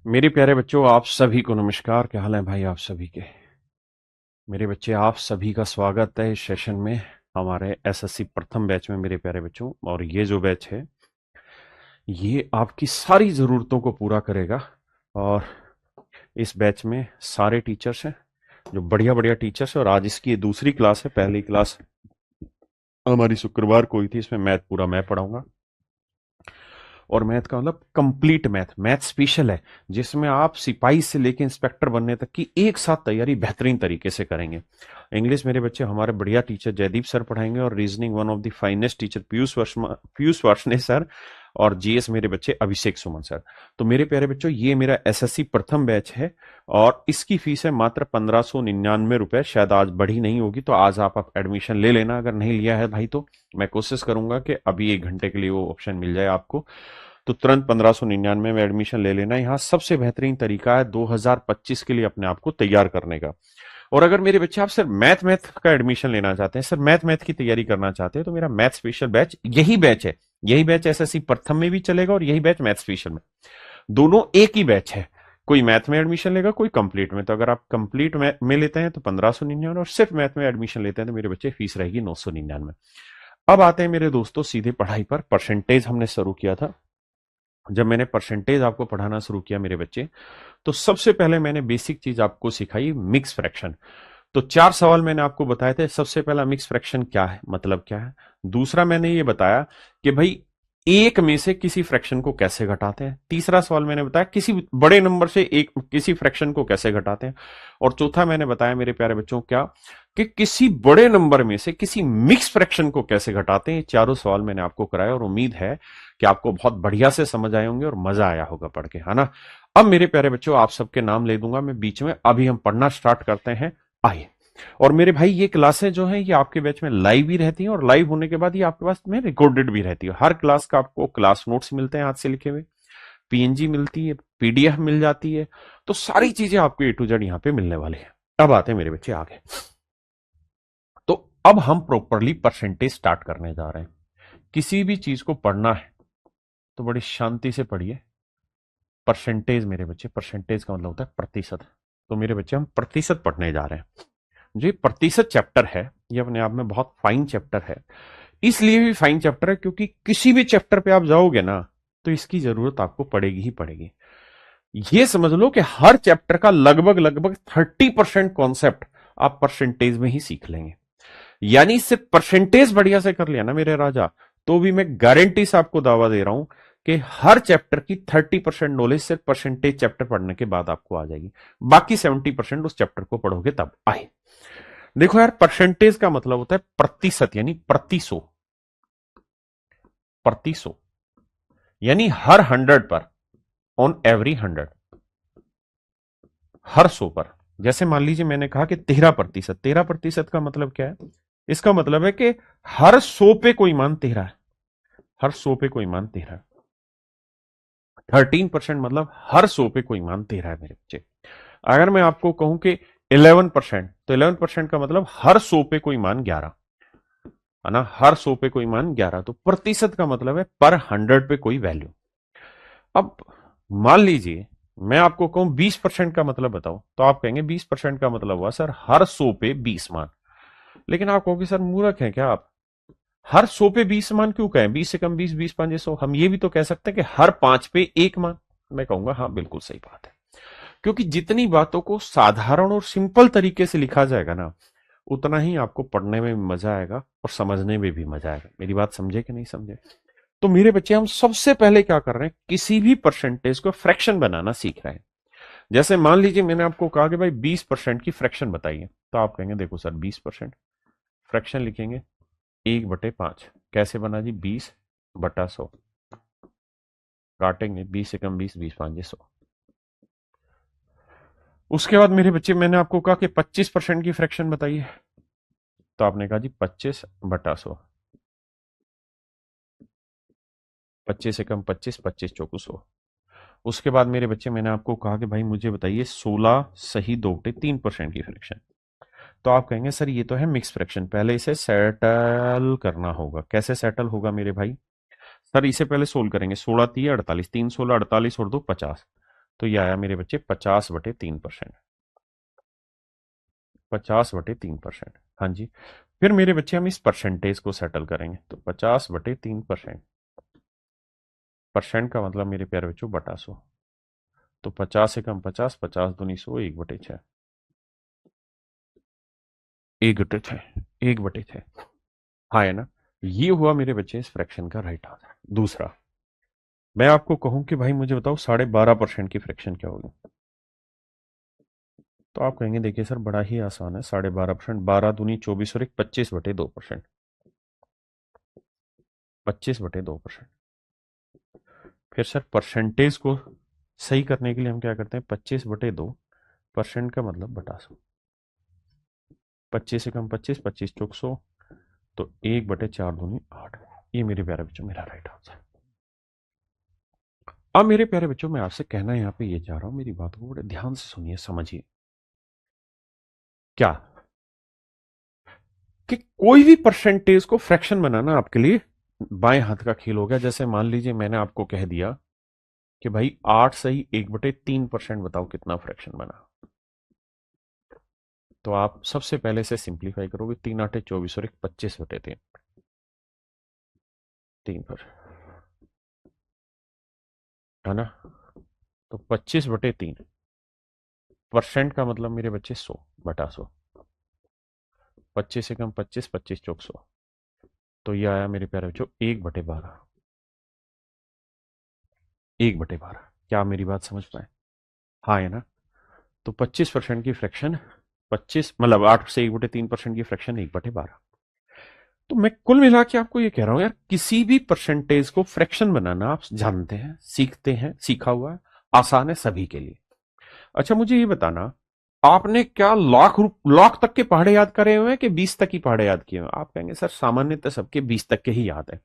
मेरे प्यारे बच्चों, आप सभी को नमस्कार। क्या हाल है भाई आप सभी के? मेरे बच्चे, आप सभी का स्वागत है इस सेशन में, हमारे एसएससी प्रथम बैच में मेरे प्यारे बच्चों। और ये जो बैच है ये आपकी सारी ज़रूरतों को पूरा करेगा। और इस बैच में सारे टीचर्स हैं जो बढ़िया बढ़िया टीचर्स हैं। और आज इसकी ये दूसरी क्लास है। पहली क्लास हमारी शुक्रवार को हुई थी, इसमें मैथ पूरा मैं पढ़ाऊंगा। और मैथ का मतलब कंप्लीट मैथ, मैथ स्पेशल है, जिसमें आप सिपाही से लेके इंस्पेक्टर बनने तक की एक साथ तैयारी बेहतरीन तरीके से करेंगे। इंग्लिश मेरे बच्चे हमारे बढ़िया टीचर जयदीप सर पढ़ाएंगे, और reasoning one of the finest teacher Piyush Varshney sir. और जीएस मेरे बच्चे अभिषेक सुमन सर। तो मेरे प्यारे बच्चों, ये मेरा एसएससी प्रथम बैच है और इसकी फीस है मात्र 1599 रुपए। शायद आज बढ़ी नहीं होगी, तो आज आप एडमिशन ले लेना। अगर नहीं लिया है भाई तो मैं कोशिश करूंगा कि अभी 1 घंटे के लिए वो ऑप्शन मिल जाए आपको। तो तुरंत 1599 में एडमिशन ले लेना। यहाँ सबसे बेहतरीन तरीका है 2025 के लिए अपने आप को तैयार करने का। और अगर मेरे बच्चे आप सिर्फ मैथ मैथ का एडमिशन लेना चाहते हैं, सिर्फ मैथ मैथ की तैयारी करना चाहते हैं, तो मेरा मैथ स्पेशल बैच यही बैच है। यही बैच एसएससी प्रथम में भी चलेगा और यही बैच मैथ स्पेशल में। दोनों एक ही बैच है। कोई मैथ में एडमिशन लेगा, कोई कंप्लीट में। तो अगर आप कंप्लीट में लेते हैं तो 1599, और सिर्फ मैथ में एडमिशन लेते हैं तो मेरे बच्चे फीस रहेगी 999। अब आते हैं मेरे दोस्तों सीधे पढ़ाई पर। परसेंटेज हमने शुरू किया था। जब मैंने परसेंटेज आपको पढ़ाना शुरू किया मेरे बच्चे, तो सबसे पहले मैंने बेसिक चीज आपको सिखाई, मिक्स फ्रैक्शन। तो 4 सवाल मैंने आपको बताए थे। सबसे पहला, मिक्स फ्रैक्शन क्या है, मतलब क्या है। दूसरा, मैंने ये बताया कि भाई एक में से किसी फ्रैक्शन को कैसे घटाते हैं। तीसरा सवाल मैंने बताया किसी बड़े नंबर से एक किसी फ्रैक्शन को कैसे घटाते हैं। और चौथा मैंने बताया मेरे प्यारे बच्चों क्या, कि किसी बड़े नंबर में से किसी मिक्स फ्रैक्शन को कैसे घटाते हैं। ये चारों सवाल मैंने आपको कराए और उम्मीद है कि आपको बहुत बढ़िया से समझ आए होंगे और मजा आया होगा पढ़ के, है ना। अब मेरे प्यारे बच्चों, आप सबके नाम ले दूंगा मैं बीच में। अभी हम पढ़ना स्टार्ट करते हैं, आइए। और मेरे भाई, ये क्लासें जो हैं ये आपके बैच में लाइव भी रहती हैं, और लाइव होने के बाद ये आपके पास में रिकॉर्डेड भी रहती है। हर क्लास का आपको क्लास नोट्स मिलते हैं हाथ से लिखे हुए, पीएनजी मिलती है, पीडीएफ मिल जाती है। तो सारी चीजें आपको ए टू जेड यहाँ पे मिलने वाली है। अब आते हैं मेरे बच्चे आगे। तो अब हम प्रॉपरली परसेंटेज स्टार्ट करने जा रहे हैं। किसी भी चीज को पढ़ना है तो बड़ी शांति से पढ़िए। परसेंटेज मेरे बच्चे, परसेंटेज का मतलब होता है प्रतिशत। तो मेरे बच्चे, हम प्रतिशत पढ़ने जा रहे हैं। जो ये प्रतिशत चैप्टर है, ये अपने आप में बहुत फाइन चैप्टर है। इसलिए भी फाइन चैप्टर है क्योंकि किसी भी चैप्टर पे आप जाओगे ना, तो इसकी जरूरत आपको पड़ेगी ही पड़ेगी। ये समझ लो कि हर चैप्टर का लगभग लगभग 30% कॉन्सेप्ट आप परसेंटेज में ही सीख लेंगे। यानी इससे परसेंटेज बढ़िया से कर लिया ना मेरे राजा, तो भी मैं गारंटी से आपको दावा दे रहा हूं कि हर चैप्टर की 30% नॉलेज सिर्फ परसेंटेज चैप्टर पढ़ने के बाद आपको आ जाएगी। बाकी 70% उस चैप्टर को पढ़ोगे तब आए। देखो यार, परसेंटेज का मतलब होता है प्रतिशत, यानी प्रति सौ। प्रति सौ यानी हर 100 पर, ऑन एवरी 100, हर 100 पर। जैसे मान लीजिए मैंने कहा कि 13%। 13% का मतलब क्या है? इसका मतलब है कि हर 100 पे कोई मान 13 है। हर 100 पे कोई मान 13 है। 13% मतलब हर 100 पे कोई मान 13 है मेरे बच्चे। अगर मैं आपको कहूं कि 11%, तो 11% का मतलब हर 100 पे कोई मान 11, है ना। हर 100 पे कोई मान 11। तो प्रतिशत का मतलब है पर 100 पे कोई वैल्यू। अब मान लीजिए मैं आपको कहूं 20% का मतलब बताओ, तो आप कहेंगे 20% का मतलब हुआ सर हर 100 पे 20 मान। लेकिन आप कहोगे सर मूर्ख हैं क्या आप, हर 100 पे 20 मान क्यों कहें? 20 से कम 20, 20 5 100। हम ये भी तो कह सकते हैं कि हर 5 पे एक मान। मैं कहूंगा हाँ, बिल्कुल सही बात है। क्योंकि जितनी बातों को साधारण और सिंपल तरीके से लिखा जाएगा ना, उतना ही आपको पढ़ने में भी मजा आएगा और समझने में भी मजा आएगा। मेरी बात समझे कि नहीं समझे? तो मेरे बच्चे, हम सबसे पहले क्या कर रहे हैं, किसी भी परसेंटेज को फ्रैक्शन बनाना सीख रहे हैं। जैसे मान लीजिए मैंने आपको कहा कि भाई 20% की फ्रैक्शन बताइए, तो आप कहेंगे देखो सर 20% फ्रैक्शन लिखेंगे 1/5। कैसे बना जी? 20/100। काटेंगे 20 से कम 20, 20 5 100। उसके बाद मेरे बच्चे, मैंने आपको कहा कि 25% की फ्रैक्शन बताइए, तो आपने कहा जी 25/100। 25 से कम 25, 25 चौको 100। उसके बाद मेरे बच्चे, मैंने आपको कहा कि भाई मुझे बताइए 16 सही 2/3% की फ्रैक्शन। तो आप कहेंगे सर ये तो है मिक्स फ्रैक्शन, पहले इसे सेटल करना होगा। कैसे सेटल होगा मेरे भाई? सर इसे पहले सोल्व करेंगे। 16 3 48, 3 16 48 और 2 50। तो ये आया मेरे बच्चे 50/3%। 50/3%। हाँ जी। फिर मेरे बच्चे हम इस परसेंटेज को सेटल करेंगे, तो 50/3%। परसेंट का मतलब मेरे प्यारे बच्चों बटा 100। तो 50 से कम 50, 50 दूनी 100, 1/6। 1/6, 1/6। हाँ है ना। ये हुआ मेरे बच्चे इस फ्रैक्शन का राइट आंसर। दूसरा, मैं आपको कहूं कि भाई मुझे बताओ 12.5% की फ्रैक्शन क्या होगी, तो आप कहेंगे देखिए सर बड़ा ही आसान है। 12.5%, 12 दूनी 24 और 25/2%। 25/2%। फिर सर परसेंटेज को सही करने के लिए हम क्या करते हैं, 25/2%। का मतलब बटा 100। 25 से कम 25, 25 चौक 100। तो 1/4 दूनी 8। ये मेरे प्यारे बच्चों मेरा राइट आंसर। अब मेरे प्यारे बच्चों मैं आपसे कहना यहाँ पे ये चाह रहा हूं, मेरी बात को बड़े ध्यान से सुनिए, समझिए। क्या कि कोई भी परसेंटेज को फ्रैक्शन बनाना आपके लिए बाएं हाथ का खेल हो गया। जैसे मान लीजिए मैंने आपको कह दिया कि भाई 8 सही 1/3% बताओ कितना फ्रैक्शन बना, तो आप सबसे पहले से सिंप्लीफाई करोगे। 3 8 24 और 1 25/3। 3 पर, है ना। तो 25/3 परसेंट का मतलब मेरे बच्चे 100/100। 25 से कम 25, 25 चौक 100। तो ये आया मेरे प्यारे बच्चों 1/12। 1/12। क्या आप मेरी बात समझ पाए? हाँ है ना। तो 25% की फ्रैक्शन, 25 मतलब 8 से 1/3% की फ्रैक्शन 1/12। तो मैं कुल मिला के आपको ये कह रहा हूं यार, किसी भी परसेंटेज को फ्रैक्शन बनाना आप जानते हैं, सीखते हैं, सीखा हुआ है, आसान है सभी के लिए। अच्छा मुझे ये बताना, आपने क्या लाख तक के पहाड़े याद करे हुए हैं कि 20 तक की पहाड़े याद किए हुए हैं? आप कहेंगे सर सामान्यतः सबके 20 तक के ही याद है।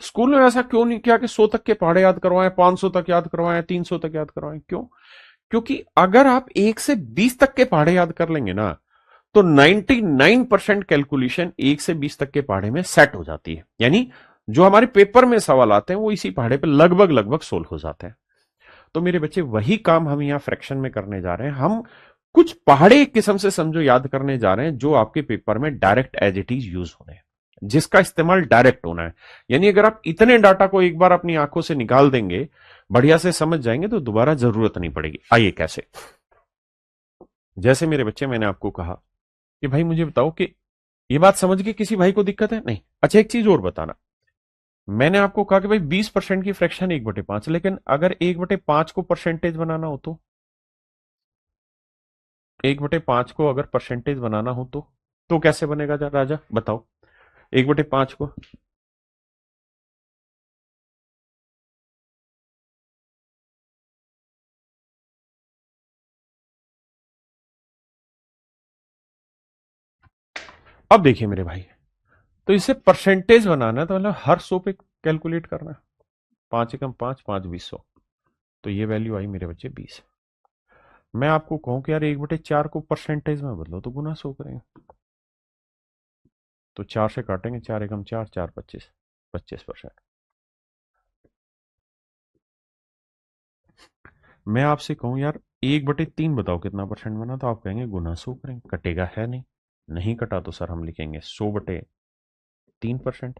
स्कूल में ऐसा क्यों नहीं किया कि 100 तक के पहाड़े याद करवाएं, 500 तक याद करवाएं, 300 तक याद करवाएं? क्यों? क्योंकि अगर आप 1 से 20 तक के पहाड़े याद कर लेंगे ना, तो 99% कैलकुलेशन 1 से 20 तक के पहाड़े में सेट हो जाती है। यानी जो हमारे पेपर में सवाल आते हैं वो इसी पहाड़े पे लगभग लगभग सोल्व हो जाते हैं। तो मेरे बच्चे वही काम हम यहां फ्रैक्शन में करने जा रहे हैं। हम कुछ पहाड़े किस्म से समझो याद करने जा रहे हैं जो आपके पेपर में direct as it is use होने हैं, जिसका इस्तेमाल डायरेक्ट होना है। यानी अगर आप इतने डाटा को एक बार अपनी आंखों से निकाल देंगे, बढ़िया से समझ जाएंगे, तो दोबारा जरूरत नहीं पड़ेगी। आइए कैसे। जैसे मेरे बच्चे मैंने आपको कहा कि भाई मुझे बताओ कि ये बात समझ के किसी भाई को दिक्कत है? नहीं। अच्छा एक चीज और बताना, मैंने आपको कहा कि भाई 20% की फ्रैक्शन 1/5, लेकिन अगर 1/5 को परसेंटेज बनाना हो तो 1/5 को अगर परसेंटेज बनाना हो तो कैसे बनेगा राजा बताओ? 1/5 को, अब देखिए मेरे भाई, तो इसे परसेंटेज बनाना है तो मतलब हर 100 पे कैलकुलेट करना है। 5 एकम 5, 5 20 100। तो ये वैल्यू आई मेरे बच्चे 20। मैं आपको कहूं कि यार 1/4 को परसेंटेज में बदलो तो गुना 100 करेंगे। तो 4 से काटेंगे, 4 एकम 4, 4 25, 25%। मैं आपसे कहूं यार 1/3 बताओ कितना परसेंट बना, तो आप कहेंगे गुना 100 करेंगे। कटेगा है नहीं, नहीं कटा तो सर हम लिखेंगे 100/3%।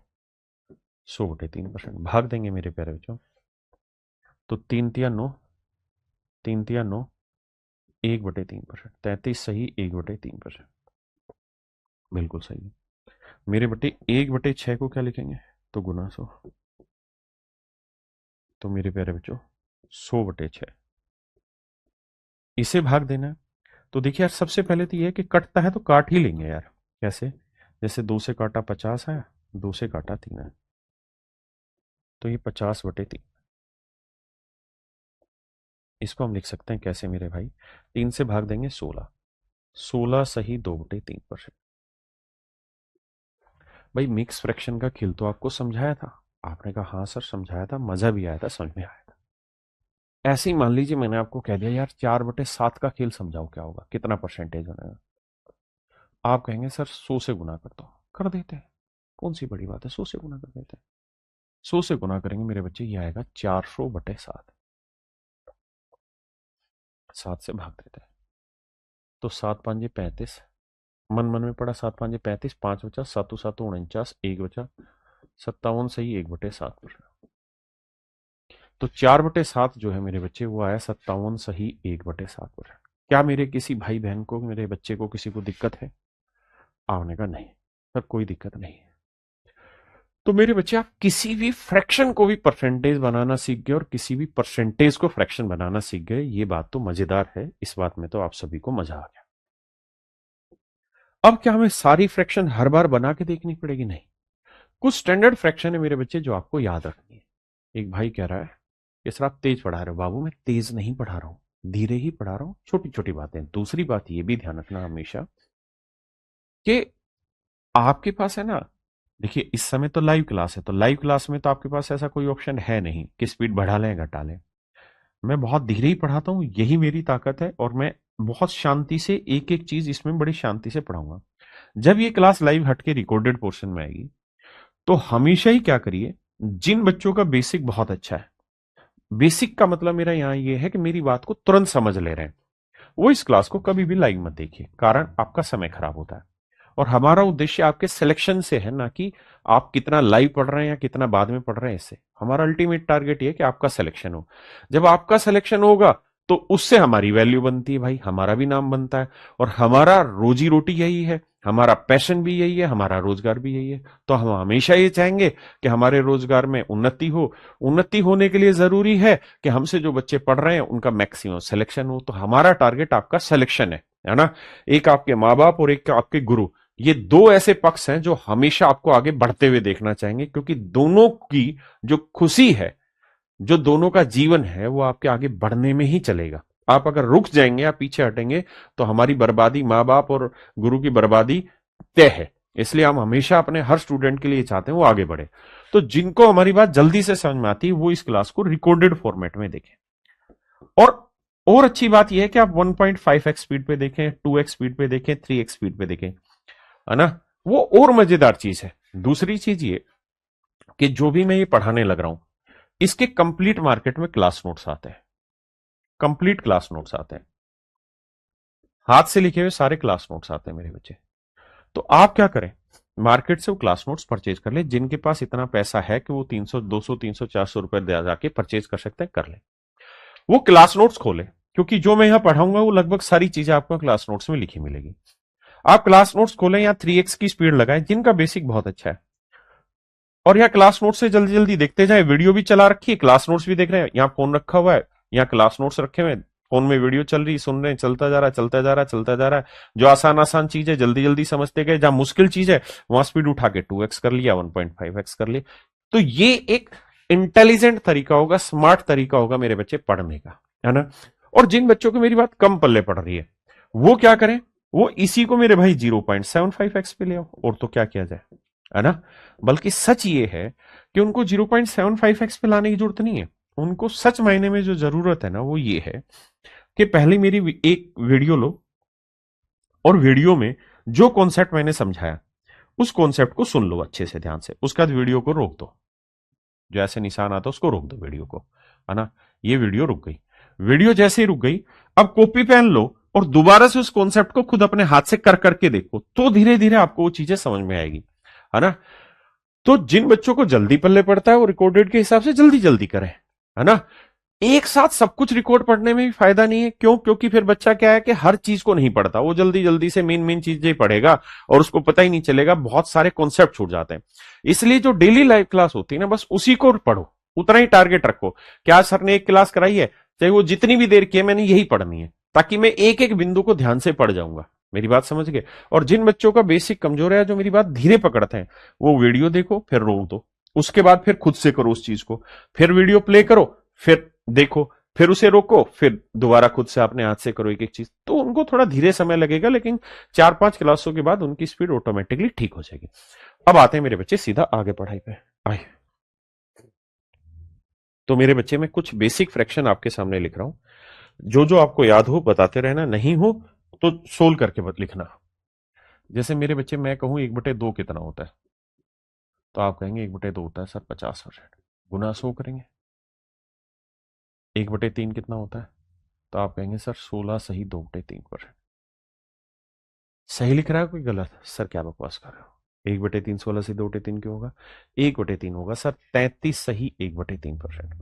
100/3% भाग देंगे मेरे प्यारे बच्चों। तो 3 तिया 9, 3 तिया 9, 1/3%। 33 सही 1/3%। बिल्कुल सही है। मेरे बटे 1/6 को क्या लिखेंगे, तो गुना 100। तो मेरे प्यारे बच्चों 100/6 इसे भाग देना है। तो देखिए यार सबसे पहले तो ये है कि कटता है तो काट ही लेंगे यार। कैसे? जैसे 2 से काटा 50 है, 2 से काटा 3 है, तो ये 50/3। इसको हम लिख सकते हैं कैसे मेरे भाई, 3 से भाग देंगे 16। 16 सही 2/3%। भाई मिक्स फ्रैक्शन का खेल तो आपको समझाया था। आपने कहा हाँ सर समझाया था, मजा भी आया था, समझ में आया था। ऐसे ही मान लीजिए मैंने आपको कह दिया यार 4/7 का खेल समझाओ क्या होगा, कितना परसेंटेज बनेगा। आप कहेंगे सर 100 से गुना कर दो, कर देते हैं, कौन सी बड़ी बात है, 100 से गुना कर देते हैं। 100 से गुना करेंगे मेरे बच्चे, ये आएगा 400/7। 7 से भाग देते हैं। तो 7 5 35, मन मन में पड़ा 7 5 35, 5 बचा, 7 7 49, 1 बचा, 57 सही 1/7 पर। तो 4/7 जो है मेरे बच्चे वो आया 57 सही 1/7 पर। क्या मेरे किसी भाई बहन को, मेरे बच्चे को किसी को दिक्कत है? आपने कहा नहीं सर, कोई दिक्कत नहीं है। तो मेरे बच्चे आप किसी भी फ्रैक्शन को भी परसेंटेज बनाना सीख गए और किसी भी परसेंटेज को फ्रैक्शन बनाना सीख गए, ये बात तो मजेदार है, इस बात में तो आप सभी को मजा आ गया। अब क्या हमें सारी फ्रैक्शन हर बार बना के देखनी पड़ेगी? नहीं, कुछ स्टैंडर्ड फ्रैक्शन है मेरे बच्चे जो आपको याद रखनी है। एक भाई कह रहा है कि सर आप तेज पढ़ा रहे हो। बाबू मैं तेज नहीं पढ़ा रहा हूं, धीरे ही पढ़ा रहा हूं, छोटी छोटी बातें। दूसरी बात ये भी ध्यान रखना हमेशा कि आपके पास है ना, देखिए इस समय तो लाइव क्लास है, तो लाइव क्लास में तो आपके पास ऐसा कोई ऑप्शन है नहीं कि स्पीड बढ़ा लें घटा लें। मैं बहुत धीरे ही पढ़ाता हूँ, यही मेरी ताकत है, और मैं बहुत शांति से एक एक चीज इसमें बड़ी शांति से पढ़ाऊंगा। जब ये क्लास लाइव हट के रिकॉर्डेड पोर्शन में आएगी तो हमेशा ही क्या करिए, जिन बच्चों का बेसिक बहुत अच्छा है, बेसिक का मतलब मेरा यहां ये है कि मेरी बात को तुरंत समझ ले रहे हैं, वो इस क्लास को कभी भी लाइव मत देखिए, कारण आपका समय खराब होता है। और हमारा उद्देश्य आपके सिलेक्शन से है, ना कि आप कितना लाइव पढ़ रहे हैं या कितना बाद में पढ़ रहे हैं। इससे हमारा अल्टीमेट टारगेट ये है कि आपका सिलेक्शन हो। जब आपका सिलेक्शन होगा तो उससे हमारी वैल्यू बनती है भाई, हमारा भी नाम बनता है, और हमारा रोजी रोटी यही है, हमारा पैशन भी यही है, हमारा रोजगार भी यही है। तो हम हमेशा ये चाहेंगे कि हमारे रोजगार में उन्नति हो। उन्नति होने के लिए जरूरी है कि हमसे जो बच्चे पढ़ रहे हैं उनका मैक्सिमम सिलेक्शन हो। तो हमारा टारगेट आपका सिलेक्शन है ना। एक आपके माँ बाप और एक आपके गुरु, ये दो ऐसे पक्ष हैं जो हमेशा आपको आगे बढ़ते हुए देखना चाहेंगे, क्योंकि दोनों की जो खुशी है, जो दोनों का जीवन है, वो आपके आगे बढ़ने में ही चलेगा। आप अगर रुक जाएंगे या पीछे हटेंगे तो हमारी बर्बादी, माँ बाप और गुरु की बर्बादी तय है। इसलिए हम हमेशा अपने हर स्टूडेंट के लिए चाहते हैं वो आगे बढ़े। तो जिनको हमारी बात जल्दी से समझ में आती है वो इस क्लास को रिकॉर्डेड फॉर्मेट में देखें। और अच्छी बात यह है कि आप 1.5x स्पीड पे देखें, 2x स्पीड पे देखें, 3x स्पीड पे देखें, है ना। वो और मजेदार चीज है। दूसरी चीज ये कि जो भी मैं ये पढ़ाने लग रहा हूं, इसके कंप्लीट मार्केट में क्लास नोट्स आते हैं, कंप्लीट क्लास नोट्स आते हैं, हाथ से लिखे हुए सारे क्लास नोट्स आते हैं मेरे बच्चे। तो आप क्या करें, मार्केट से वो क्लास नोट्स परचेज कर ले। जिनके पास इतना पैसा है कि वो 300 200 300 400 रुपए दे जाके परचेज कर सकते हैं, कर ले। वो क्लास नोट्स खोले, क्योंकि जो मैं यहां पढ़ाऊंगा वो लगभग सारी चीजें आपको क्लास नोट्स में लिखी मिलेगी। आप क्लास नोट्स खोलें या 3x की स्पीड लगाएं, जिनका बेसिक बहुत अच्छा है, और यहाँ क्लास नोट्स से जल्दी जल्दी देखते जाए। वीडियो भी चला रखी है, क्लास नोट्स भी देख रहे हैं, यहाँ फोन रखा हुआ है, यहाँ क्लास नोट्स रखे हुए हैं, फोन में वीडियो चल रही, सुन रहे हैं, चलता जा रहा है, चलता जा रहा है, चलता जा रहा है। जो आसान आसान चीज है जल्दी जल्दी समझते गए, जहां मुश्किल चीज है वहां स्पीड उठा के 2x कर लिया, 1.5x कर लिया। तो ये एक इंटेलिजेंट तरीका होगा, स्मार्ट तरीका होगा मेरे बच्चे पढ़ने का, है ना। और जिन बच्चों को मेरी बात कम पल्ले पड़ रही है वो क्या करें, वो इसी को मेरे भाई 0.75x पे ले आओ, और तो क्या किया जाए, है ना। बल्कि सच ये है कि उनको 0.75x पे लाने की जरूरत नहीं है। उनको सच मायने में जो जरूरत है ना वो ये है कि पहले मेरी एक वीडियो लो, और वीडियो में जो कॉन्सेप्ट मैंने समझाया उस कॉन्सेप्ट को सुन लो अच्छे से ध्यान से, उसके बाद वीडियो को रोक दो। जो ऐसे निशान आता है उसको रोक दो वीडियो को, है ना। ये वीडियो रुक गई, वीडियो जैसे ही रुक गई, अब कॉपी पेन लो और दोबारा से उस कॉन्सेप्ट को खुद अपने हाथ से कर करके देखो, तो धीरे धीरे आपको वो चीजें समझ में आएगी, है ना। तो जिन बच्चों को जल्दी पल्ले पड़ता है वो रिकॉर्डेड के हिसाब से जल्दी जल्दी करें, है ना। एक साथ सब कुछ रिकॉर्ड पढ़ने में भी फायदा नहीं है। क्यों? क्योंकि फिर बच्चा क्या है कि हर चीज को नहीं पढ़ता, वो जल्दी जल्दी से मेन मेन चीजें ही पढ़ेगा और उसको पता ही नहीं चलेगा, बहुत सारे कॉन्सेप्ट छूट जाते हैं। इसलिए जो डेली लाइव क्लास होती है ना, बस उसी को पढ़ो, उतना ही टारगेट रखो। क्या सर ने एक क्लास कराई है, चाहे वो जितनी भी देर की है, मैंने यही पढ़नी है, ताकि मैं एक एक बिंदु को ध्यान से पढ़ जाऊंगा। मेरी बात समझ गए। और जिन बच्चों का बेसिक कमजोर है, जो मेरी बात धीरे पकड़ते हैं, वो वीडियो देखो फिर रोक दो, उसके बाद फिर खुद से करो उस चीज को, फिर वीडियो प्ले करो, फिर देखो, फिर उसे रोको, फिर दोबारा खुद से अपने हाथ से करो एक एक चीज। तो उनको थोड़ा धीरे समय लगेगा, लेकिन 4-5 क्लासों के बाद उनकी स्पीड ऑटोमेटिकली ठीक हो जाएगी। अब आते हैं मेरे बच्चे सीधा आगे पढ़ाई पे आए। तो मेरे बच्चे मैं कुछ बेसिक फ्रैक्शन आपके सामने लिख रहा हूं, जो जो आपको याद हो बताते रहना, नहीं हो तो सोल्व करके मत लिखना। जैसे मेरे बच्चे मैं कहूं 1/2 कितना होता है, तो आप कहेंगे 1/2 होता है सर 50%, गुना 100 करेंगे। 1/3 कितना होता है, तो आप कहेंगे सर 16 सही 2/3%। सही लिख रहा है कोई गलत? सर क्या बकवास कर रहे हो, 1/3 16 से 2/3 क्यों होगा? 1/3 होगा सर। 33 सही 1/3%।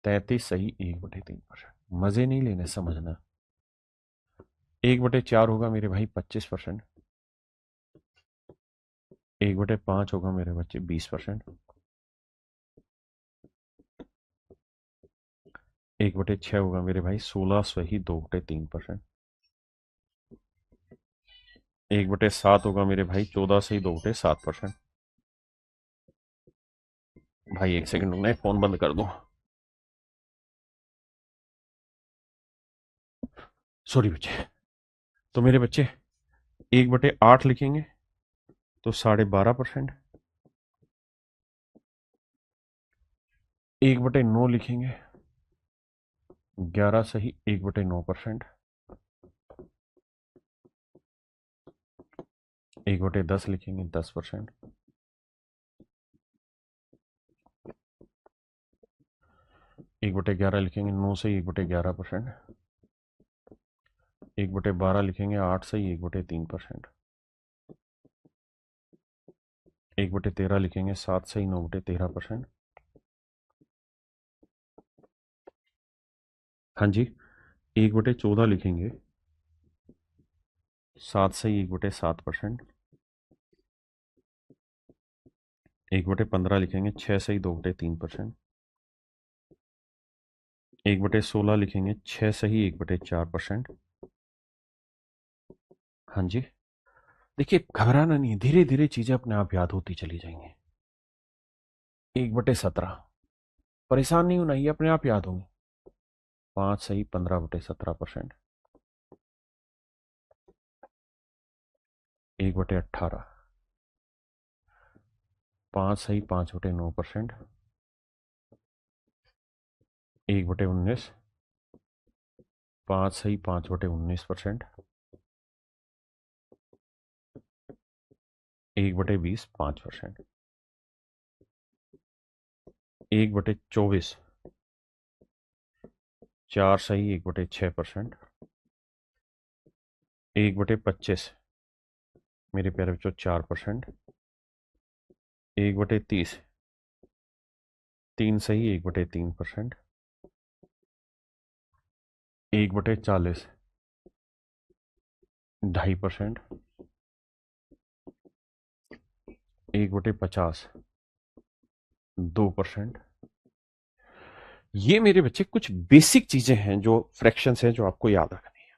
33 सही 1/3%। मजे नहीं लेने, समझना। 1/4 होगा मेरे भाई 25%। 1/5 होगा मेरे बच्चे 20%। 1/6 होगा मेरे भाई 16 सही 2/3%। 1/7 होगा मेरे भाई 14 सही 2/7%। भाई एक सेकंड रुकना, फोन बंद कर दो। सॉरी बच्चे। तो मेरे बच्चे 1/8 लिखेंगे तो 12.5%। 1/9 लिखेंगे 11 सही 1/9%। 1/10 लिखेंगे 10%। 1/11 लिखेंगे 9 सही 1/11%। 1/12 लिखेंगे 8 सही 1/3%। 1/13 लिखेंगे 7 सही 9/13%। हाँ जी। 1/14 लिखेंगे 7 सही 1/7%। 1/15 लिखेंगे 6 सही 2/3%। 1/16 लिखेंगे 6 सही 1/4%। हाँ जी। देखिए घबराना नहीं है, धीरे धीरे चीजें अपने आप याद होती चली जाएंगी। 1/17, परेशान नहीं होना, ये अपने आप याद होंगे। 5 सही 15/17%। 1/18, 5 सही 5/9%। 1/19, 5 सही 5/19%। 1/20 5%। 1/24, 4 सही 1/6%। 1/25 मेरे प्यारे बच्चों 4%। 1/30, 3 सही 1/3%। 1/40, 2.5%। 1/50, 2%। ये मेरे बच्चे कुछ बेसिक चीजें हैं, जो फ्रैक्शंस हैं, जो आपको याद रखनी है।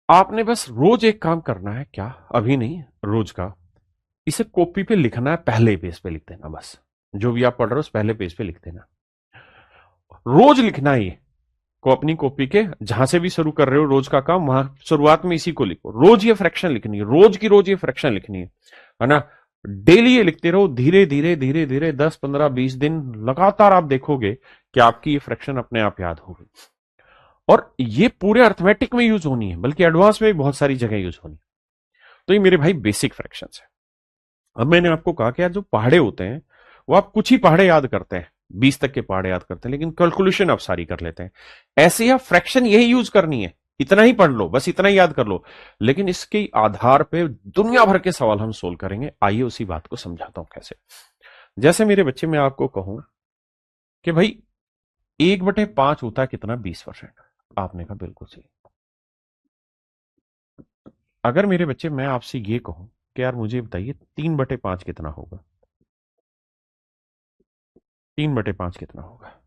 आपने बस रोज एक काम करना है, क्या अभी नहीं, रोज का, इसे कॉपी पे लिखना है, पहले पेज पे लिख देना बस। जो भी आप पढ़ रहे हो उस पहले पेज पे लिख देना, रोज लिखना है ये को अपनी कॉपी के, जहां से भी शुरू कर रहे हो रोज का काम, वहां शुरुआत में इसी को लिखो। रोज ये फ्रैक्शन लिखनी है, रोज की रोज ये फ्रैक्शन लिखनी है ना। डेली ये लिखते रहो, धीरे धीरे धीरे धीरे 10 15 20 दिन लगातार आप देखोगे कि आपकी ये फ्रैक्शन अपने आप याद होगी। और ये पूरे अर्थमेटिक में यूज होनी है, बल्कि एडवांस में भी बहुत सारी जगह यूज होनी है। तो ये मेरे भाई बेसिक फ्रैक्शन है। अब मैंने आपको कहा कि यार जो पहाड़े होते हैं, वो आप कुछ ही पहाड़े याद करते हैं, 20 तक के पहाड़े याद करते हैं, लेकिन कैलकुलेशन आप सारी कर लेते हैं। ऐसे आप फ्रैक्शन यही यूज करनी है, इतना ही पढ़ लो, बस इतना ही याद कर लो, लेकिन इसके आधार पे दुनिया भर के सवाल हम सोल्व करेंगे। आइए उसी बात को समझाता हूं कैसे। जैसे मेरे बच्चे, मैं आपको कहूं कि भाई 1/5 होता है कितना? 20%। आपने कहा बिल्कुल सही। अगर मेरे बच्चे मैं आपसे ये कहूं कि यार मुझे बताइए 3/5 कितना होगा? 3/5 कितना होगा?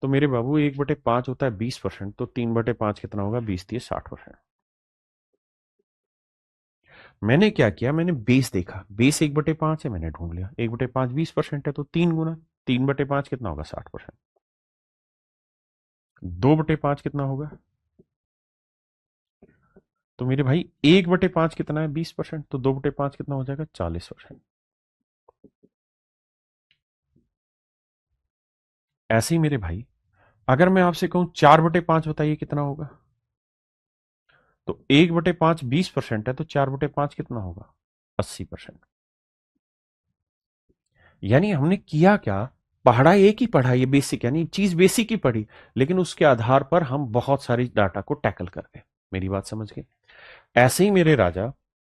तो मेरे बाबू 1/5 होता है 20%, तो 3/5 कितना होगा? 20×3 = 60%। मैंने क्या किया, मैंने बेस देखा, बेस 1/5 है, मैंने ढूंढ लिया 1/5 20% है, तो 3 गुना 3/5 कितना होगा? 60%। 2/5 कितना होगा? तो मेरे भाई 1/5 कितना है? 20%, तो 2/5 कितना हो जाएगा? 40%। ऐसे ही मेरे भाई, अगर मैं आपसे कहूं 4/5 बताइए कितना होगा? तो 1/5 20% है, तो 4/5 कितना होगा? 80%। यानी हमने किया क्या, पढ़ा एक ही पढ़ा, ये बेसिक यानी चीज बेसिक ही पढ़ी, लेकिन उसके आधार पर हम बहुत सारी डाटा को टैकल कर गए। मेरी बात समझ गए? ऐसे ही मेरे राजा,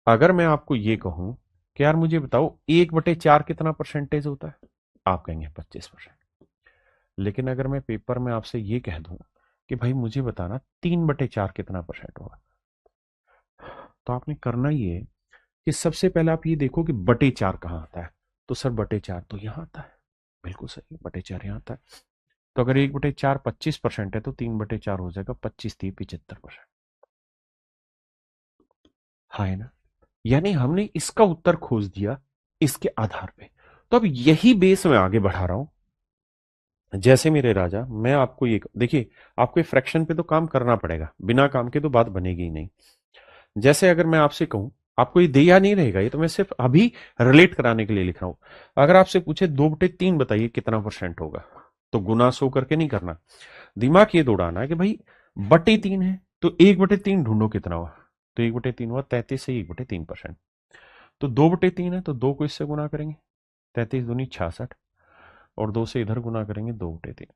अगर मैं आपको ये कहूं कि यार मुझे बताओ 1/4 कितना परसेंटेज होता है, आप कहेंगे 25%। लेकिन अगर मैं पेपर में आपसे ये कह दूं कि भाई मुझे बताना 3/4 कितना परसेंट होगा, तो आपने करना ये कि सबसे पहले आप ये देखो कि बटे चार कहाँ आता है। तो सर बटे चार तो यहाँ आता है, बिल्कुल सही, बटे चार यहाँ आता है। तो अगर 1/4 25% है तो 3/4 हो जाएगा 25×3 = 75%। हाँ है ना? यानी हमने इसका उत्तर खोज दिया इसके आधार पे। तो अब यही बेस मैं आगे बढ़ा रहा हूं। जैसे मेरे राजा, मैं आपको ये देखिए, आपको फ्रैक्शन पे तो काम करना पड़ेगा, बिना काम के तो बात बनेगी ही नहीं। जैसे अगर मैं आपसे कहूं, आपको ये दिया नहीं रहेगा, ये तो मैं सिर्फ अभी रिलेट कराने के लिए लिख रहा हूं। अगर आपसे पूछे 2/3 बताइए कितना परसेंट होगा, तो गुना 100 करके नहीं करना, दिमाग ये दौड़ाना है कि भाई बटे 3 है तो 1/3 ढूंढो कितना हुआ। तो 1/3 हुआ 33 से 1/3%। तो 2/3 है तो 2 को इससे गुना करेंगे, 33 दूनी 66, और 2 से इधर गुना करेंगे 2/3।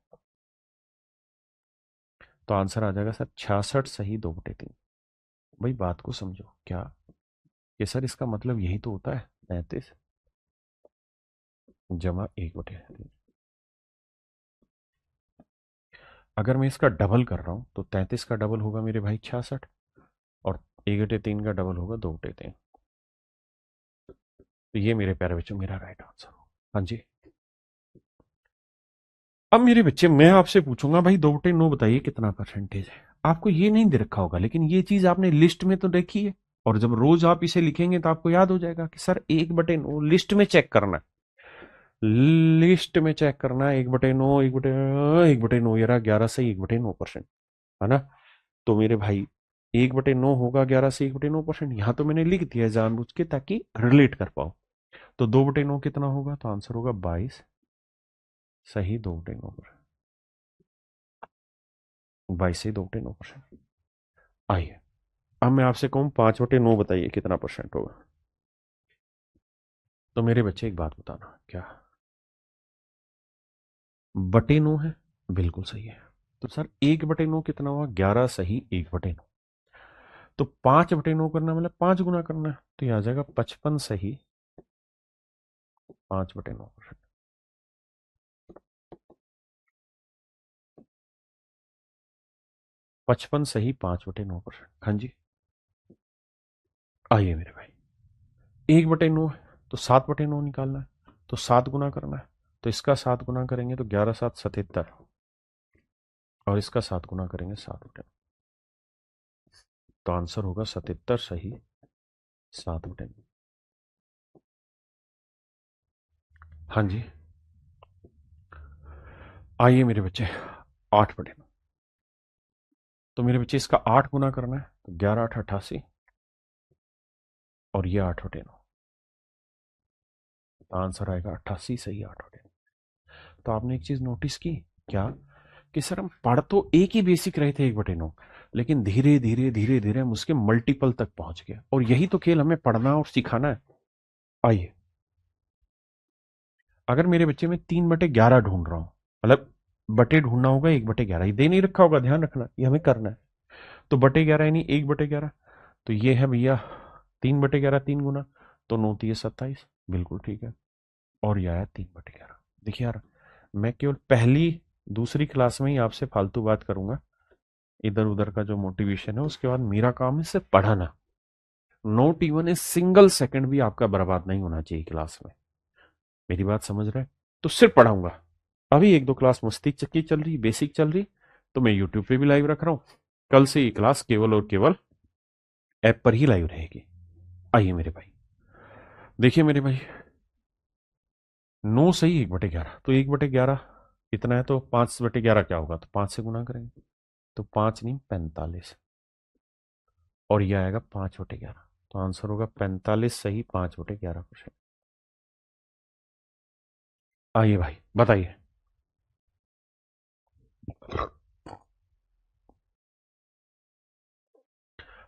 तो आंसर आ जाएगा सर 66 सही 2/3। भाई बात को समझो क्या, ये सर इसका मतलब यही तो होता है 33 जमा 1/3। अगर मैं इसका डबल कर रहा हूं तो 33 का डबल होगा मेरे भाई 66, और 1/3 का डबल होगा 2/3। तो ये मेरे प्यारे बच्चों मेरा राइट आंसर हो। हाँ जी। अब मेरे बच्चे मैं आपसे पूछूंगा भाई 2/9 बताइए कितना परसेंटेज है। आपको ये नहीं दे रखा होगा, लेकिन ये चीज आपने लिस्ट में तो देखी है, और जब रोज आप इसे लिखेंगे तो आपको याद हो जाएगा कि सर 1/9 लिस्ट में चेक करना है। लिस्ट में चेक करना है, 1/9, 1/9 ये रहा 11 से 1/9%, है ना? तो मेरे भाई 1/9 होगा 11 से 1/9%, यहाँ तो मैंने लिख दिया है जानबूझ के ताकि रिलेट कर पाओ। तो 2/9 कितना होगा, तो आंसर होगा 22 सही 2/9%। 22 से 2/9%। आइए, अब मैं आपसे कहूँ 5/9 बताइए कितना परसेंट होगा। तो मेरे बच्चे एक बात बताना, क्या बटे 9 है? बिल्कुल सही है। तो सर 1/9 कितना हुआ, 11 सही 1/9। तो 5/9 करना मतलब 5 गुना करना है, तो यह आ जाएगा 55 सही 5/9%। 55 सही 5/9%। हाँ जी। आइए मेरे भाई, 1/9 है तो 7/9 निकालना है, तो 7 गुना करना है। तो इसका 7 गुना करेंगे तो 11×7 = 77, और इसका 7 गुना करेंगे 7/9। तो आंसर होगा 77 सही 7/9। हाँ जी। आइए मेरे बच्चे, 8/9। तो मेरे बच्चे इसका 8 गुना करना है, तो 11×8 = 88, और ये 8/9। तो आंसर आएगा 88 सही 8/9। तो आपने एक चीज नोटिस की क्या, कि सर हम पढ़ तो एक ही बेसिक रहे थे 1/9, लेकिन धीरे धीरे धीरे धीरे हम उसके मल्टीपल तक पहुंच गए, और यही तो खेल हमें पढ़ना और सिखाना है। आइए, अगर मेरे बच्चे में 3/11 ढूंढ रहा हूं, मतलब बटे ढूंढना होगा 1/11, ये दे नहीं रखा होगा, ध्यान रखना ये हमें करना है। तो बटे 11 यानी 1/11, तो ये है भैया 3/11, 3 गुना, तो 9×3 = 27, बिल्कुल ठीक है। और यह आया 3/11। देखिए यार, मैं केवल पहली दूसरी क्लास में ही आपसे फालतू बात करूंगा, इधर उधर का जो मोटिवेशन है, उसके बाद मेरा काम है सिर्फ पढ़ाना। Note even a single second भी आपका बर्बाद नहीं होना चाहिए क्लास में। मेरी बात समझ रहे हैं? तो सिर्फ पढ़ाऊंगा। अभी एक दो क्लास मस्ती चक्की चल रही, बेसिक चल रही, तो मैं यूट्यूब पे भी लाइव रख रहा हूँ। कल से ये क्लास केवल और केवल ऐप पर ही लाइव रहेगी। आइए मेरे भाई, देखिए मेरे भाई, 9 सही 1/11, तो 1/11 कितना है, तो 5/11 क्या होगा, तो 5 से गुना करेंगे, तो 5 नहीं 45, और यह आएगा 5/11। तो आंसर होगा 45 सही 5/11%। आइए भाई बताइए।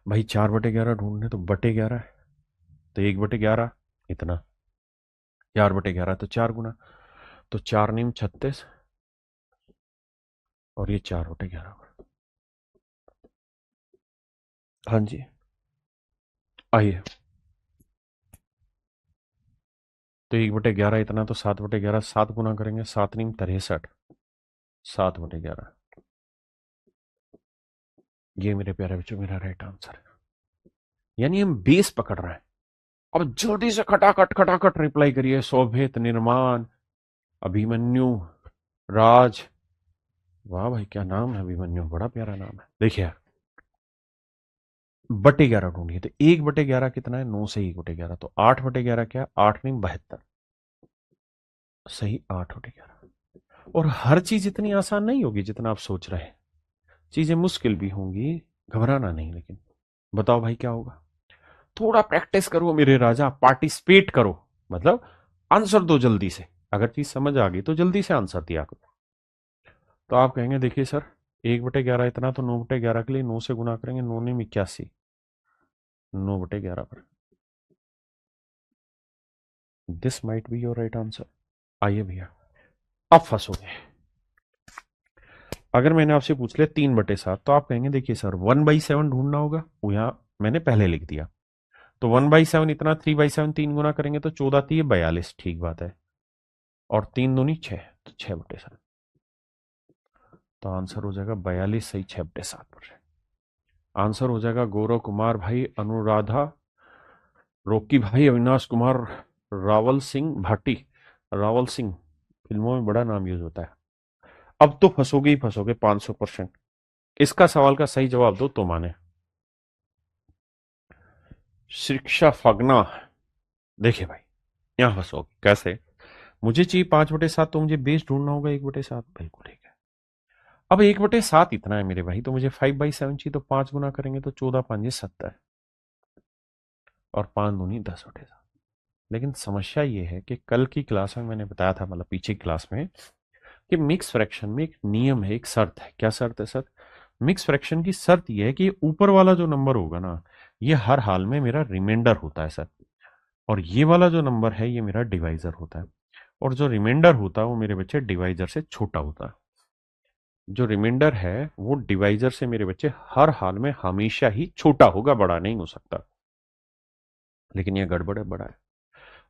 भाई 4/11 ढूंढने तो बटे 11 है, तो 1/11 इतना, 4/11 तो 4 गुना, तो 4×9 = 36 और ये 4/11। हाँ जी, आइए। तो 1/11 इतना, तो 7/11, 7 गुना करेंगे, 7×9 = 63, 7/11। ये मेरे प्यारे बच्चों मेरा राइट आंसर है। यानी हम बेस पकड़ रहे हैं। अब जल्दी से खटाखट खटाखट रिप्लाई करिए। शोभित, निर्माण, अभिमन्यु, राज। वाह भाई, क्या नाम है अभिमन्यु, बड़ा प्यारा नाम है। देखिए, बटे 11 ढूंढिए। तो 1/11 कितना है? 9 से 1/11, तो 8/11 क्या? 8×9 = 72। सही, 8/11। और हर चीज इतनी आसान नहीं होगी जितना आप सोच रहे हैं। चीजें मुश्किल भी होंगी, घबराना नहीं। लेकिन बताओ भाई क्या होगा? थोड़ा प्रैक्टिस करो मेरे राजा, पार्टिसिपेट करो। मतलब आंसर दो जल्दी से। अगर चीज समझ आ गई तो जल्दी से आंसर दिया करो। तो आप कहेंगे देखिए सर, 1/11 इतना, तो 9/11 के लिए 9 से गुना करेंगे। 9×9 = 81, 9/11 पर। This might be your right answer. आइए भैया, अब फंसोगे। अगर मैंने आपसे पूछ लिया 3/7, तो आप कहेंगे देखिए सर, 1/7 ढूंढना होगा। वो यहाँ मैंने पहले लिख दिया। तो 1/7 इतना, 3/7 3 गुना करेंगे तो 14×3 = 42। ठीक बात है। और 3×2 = 6, तो 6/7। तो आंसर हो जाएगा 42। सही, 6/7%। आंसर हो जाएगा गौरव कुमार भाई, अनुराधा, रोकी भाई, अविनाश कुमार, रावल सिंह भाटी। रावल सिंह फिल्मों में बड़ा नाम यूज होता है। अब तो फंसोगे ही फंसोगे 500%। इसका सवाल का सही जवाब दो तो माने। शिक्षा फगना। देखिए भाई, यहां फंसोगे कैसे? मुझे चाहिए 5/7, तो मुझे बेस ढूंढना होगा 1/7। बिल्कुल ठीक है। अब 1/7 इतना है मेरे भाई, तो मुझे 5/7 चाहिए। तो 5 गुना करेंगे तो 14×5 = 70, और 5×2 = 10/7। लेकिन समस्या ये है कि कल की क्लास में मैंने बताया था, मतलब पीछे की क्लास में, कि मिक्स फ्रैक्शन में एक नियम है, एक शर्त है। क्या शर्त है सर? मिक्स फ्रैक्शन की शर्त यह है कि ऊपर वाला जो नंबर होगा ना, ये हर हाल में मेरा रिमाइंडर होता है सर। और ये वाला जो नंबर है, ये मेरा डिवाइजर होता है। और जो रिमाइंडर होता है वो मेरे बच्चे डिवाइजर से छोटा होता है। जो रिमाइंडर है वो डिवाइजर से मेरे बच्चे हर हाल में हमेशा ही छोटा होगा, बड़ा नहीं हो सकता। लेकिन ये गड़बड़ है, बड़ा है।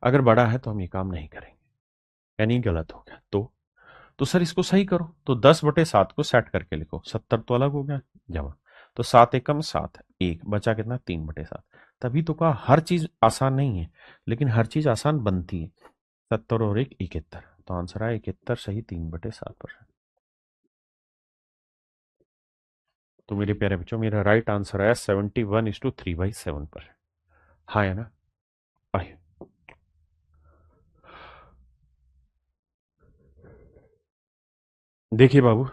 अगर बड़ा है तो हम ये काम नहीं करेंगे, यानी गलत हो गया। तो सर इसको सही करो। तो 10/7 को सेट करके लिखो। 70 तो अलग हो गया, जमा। तो 7×1 = 7, एक बचा कितना? 3/7। तभी तो कहा हर चीज आसान नहीं है, लेकिन हर चीज आसान बनती है। 70 और 1 = 71। तो आंसर आया 71। सही, 3/7%। तो मेरे प्यारे बच्चों, मेरा राइट आंसर आया 71:3/7%। हाँ है ना? आइए। देखिए बाबू,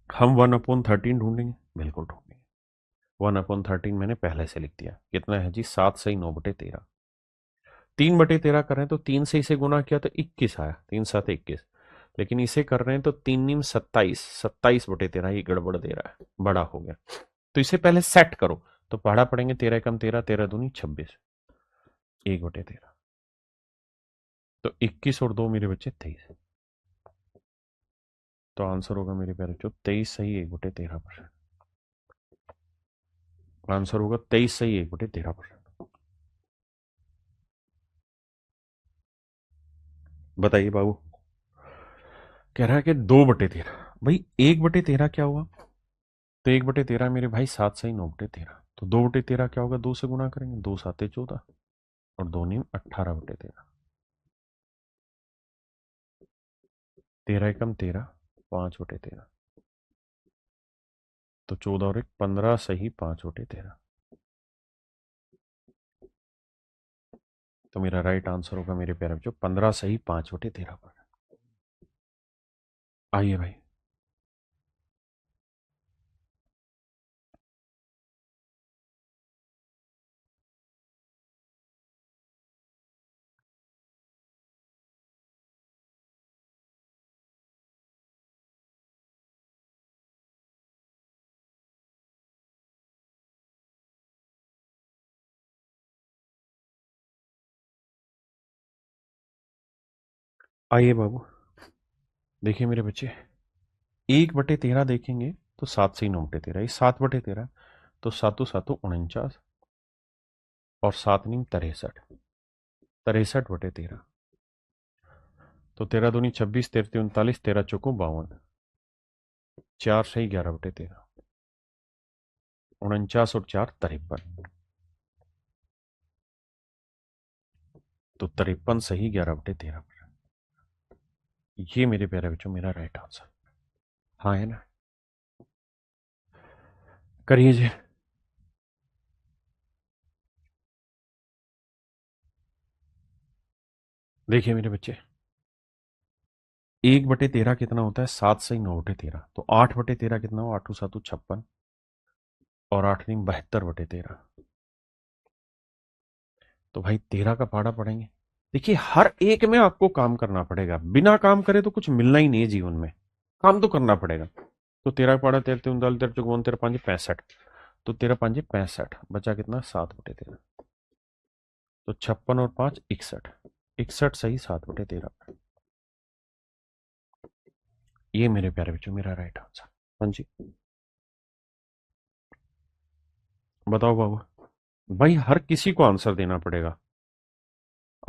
हम 1/13 ढूंढेंगे। बिल्कुल ढूंढेंगे। 1/13 मैंने पहले से लिख दिया। कितना है जी? 7 सही, 9/13। 3/13 कर रहे हैं तो 3 से इसे गुना किया तो 21 आया। 3×7 = 21। लेकिन इसे कर रहे हैं तो 3×9 = 27, 27/13। ये गड़बड़ दे रहा है, बड़ा हो गया। तो इसे पहले सेट करो। तो पढ़ा पड़ेंगे, 13×13, 13×2 = 26, 1/13। तो 21 और 2 मेरे बच्चे 23। तो आंसर होगा मेरे प्यारे बच्चों 23। सही, 1/13%। आंसर होगा 23। सही, 1/13%। बताइए बाबू। कह रहा है कि 2/13। भाई 1/13 क्या हुआ? तो 1/13 मेरे भाई 7 सही, 9/13। तो 2/13 क्या होगा? 2 से गुना करेंगे। 2×7 = 14, और 2×9 = 18/13। 13×1 = 13, 5/13। तो 14 और 1 15। सही, 5/13। तो मेरा राइट आंसर होगा मेरे प्यारे बच्चों 15। सही, 5/13 पर। आइए भाई। आइए बाबू, देखिए मेरे बच्चे, 1/13 देखेंगे तो 7 से ही 9/13, ये 7/13, तो सातों सातों 49 और 7 × 9 = 63, 63/13, तो 13 दूनी 26, 13 × 3 = 39, 13 × 4 = 52, 4 से ही 11/13, 49 और 4 = 53, तो 53 सही 11/13। ये मेरे प्यारे बच्चों मेरा राइट आंसर। हाँ है ना? करिए जी। देखिए मेरे बच्चे, 1/13 कितना होता है? 7 से ही 9/13, तो 8/13 कितना हो? 8×7 = 56 और 8×9 = 72/13, तो भाई 13 का पहाड़ा पढ़ेंगे। देखिए हर एक में आपको काम करना पड़ेगा, बिना काम करे तो कुछ मिलना ही नहीं है जीवन में, काम तो करना पड़ेगा। तो 13 का पहाड़ा 13 × 3 = 39, 13 × 4 = 52, 13 × 5 = 65, तो 13 × 5 = 65, बचा कितना? 7/13, तो 56 और 5 = 61, 61 सही 7/13। ये मेरे प्यारे बच्चों मेरा राइट आंसर। हाँ जी, बताओ बाबू। भाई हर किसी को आंसर देना पड़ेगा,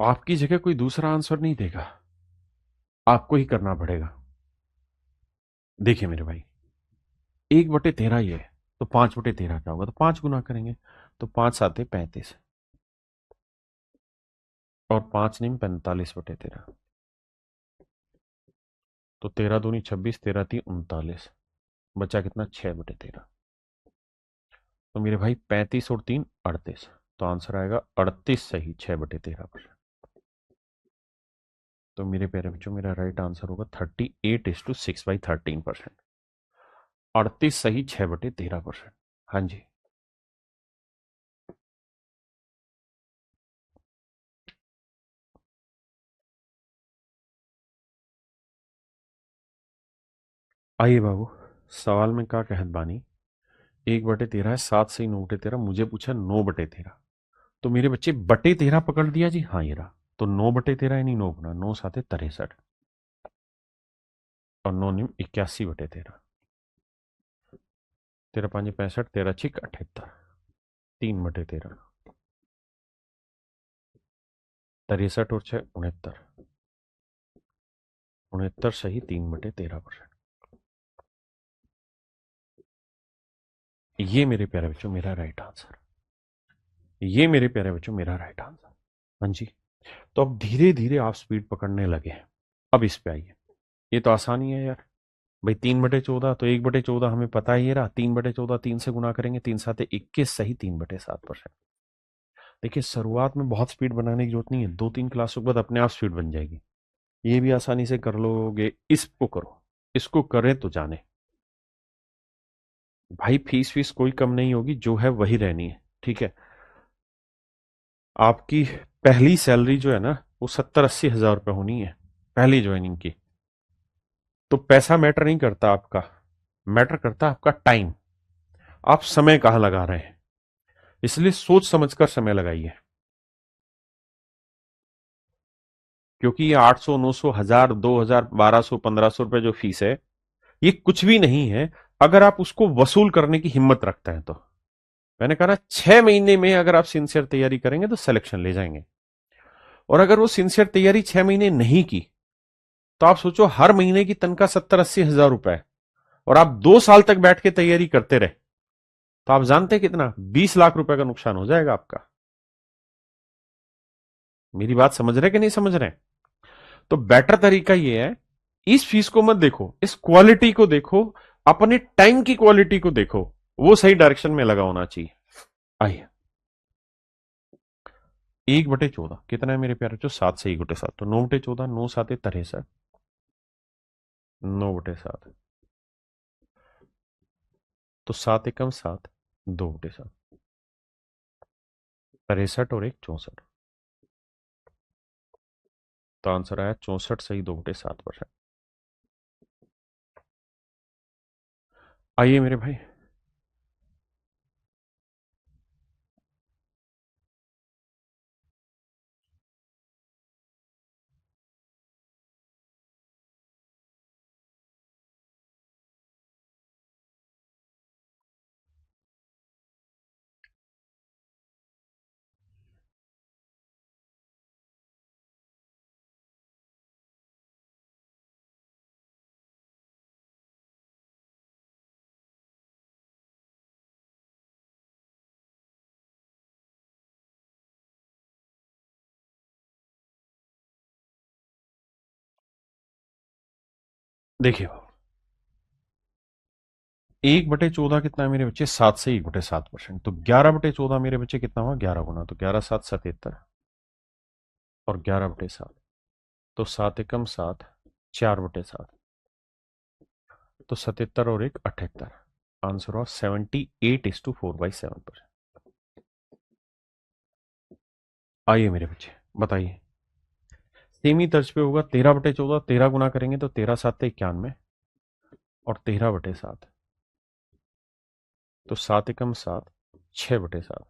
आपकी जगह कोई दूसरा आंसर नहीं देगा, आपको ही करना पड़ेगा। देखिए मेरे भाई, 1/13 ही है, तो 5/13 क्या होगा? तो 5 गुना करेंगे, तो 5×7 = 35 और 5×9 = 45/13, तो 13 दूनी 26, 13 × 3 = 39, बचा कितना? 6/13, तो मेरे भाई 35 और 3 = 38, तो आंसर आएगा 38 सही 6/13 पर। तो मेरे प्यारे बच्चों मेरा राइट आंसर होगा 38:6/13%, 38 सही 6/13%। हाँ जी, आइए बाबू, सवाल में क्या कहत बानी? 1/13 है, 7 से ही 9/13, मुझे पूछा 9/13, तो मेरे बच्चे बटे 13 पकड़ दिया जी। हाँ ये रहा, तो 9/13 यानी 9 गुना 9×7 = 63 और 9×9 = 81/13, 13×5 = 65, 13×6 = 78, 3/13, 63 और 6 = 69, 69 सही 3/13%। ये मेरे प्यारे बच्चों मेरा राइट आंसर, ये मेरे प्यारे बच्चों मेरा राइट आंसर। हाँ जी, तो अब धीरे धीरे आप स्पीड पकड़ने लगे हैं। अब इस पे आइए, ये तो आसानी है यार। भाई 3/14, तो 1/14 हमें पता ही रहा, 3/14 3 से गुना करेंगे, 3×7 = 21 सही 3/7%। देखिए शुरुआत में बहुत स्पीड बनाने की जरूरत नहीं है, 2-3 क्लासों के बाद अपने आप स्पीड बन जाएगी। ये भी आसानी से कर लोगे, इसको करो, इसको करें तो जाने। भाई फीस फीस कोई कम नहीं होगी, जो है वही रहनी है, ठीक है? आपकी पहली सैलरी जो है ना, वो 70-80 हज़ार रुपये होनी है, पहली ज्वाइनिंग की। तो पैसा मैटर नहीं करता आपका, मैटर करता आपका टाइम, आप समय कहाँ लगा रहे हैं। इसलिए सोच समझकर समय लगाइए, क्योंकि ये 800, 900, 1000, 2000, 1200, 1500 रुपए जो फीस है, ये कुछ भी नहीं है अगर आप उसको वसूल करने की हिम्मत रखते हैं तो। मैंने कहा ना, 6 महीने में अगर आप सिंसियर तैयारी करेंगे तो सिलेक्शन ले जाएंगे। और अगर वो सिंसियर तैयारी 6 महीने नहीं की, तो आप सोचो हर महीने की तनख्वाह 70-80 हज़ार रुपए है, और आप 2 साल तक बैठ के तैयारी करते रहे, तो आप जानते हैं कितना? 20 लाख रुपए का नुकसान हो जाएगा आपका। मेरी बात समझ रहे कि नहीं समझ रहे? तो बेटर तरीका ये है, इस फीस को मत देखो, इस क्वालिटी को देखो, अपने टाइम की क्वालिटी को देखो, वो सही डायरेक्शन में लगा होना चाहिए। आइए, 1/14 कितना है मेरे प्यारे? जो 7 से 1/7, तो 9/14, 9×7 = 63, 9/7, तो 7 × 7 = 2/7, 63 और 1 = 64, तो आंसर आया 64 सही 2/7%। आइए मेरे भाई, देखिए, 1/14 कितना है मेरे बच्चे? 7 से 1/7%। तो 11/14 मेरे बच्चे कितना हुआ? 11 गुना। तो 11×7 = 77 और 11/7 तो 7 एकम 7, 4/7 तो 77 और 1 78। आंसर हुआ 78:4/7%। आइए मेरे बच्चे बताइए, सेमी तर्ज पे होगा। 13/14, 13 गुना करेंगे तो 13×7 = 91 और 13/7 तो 7 एकम 7, 6/7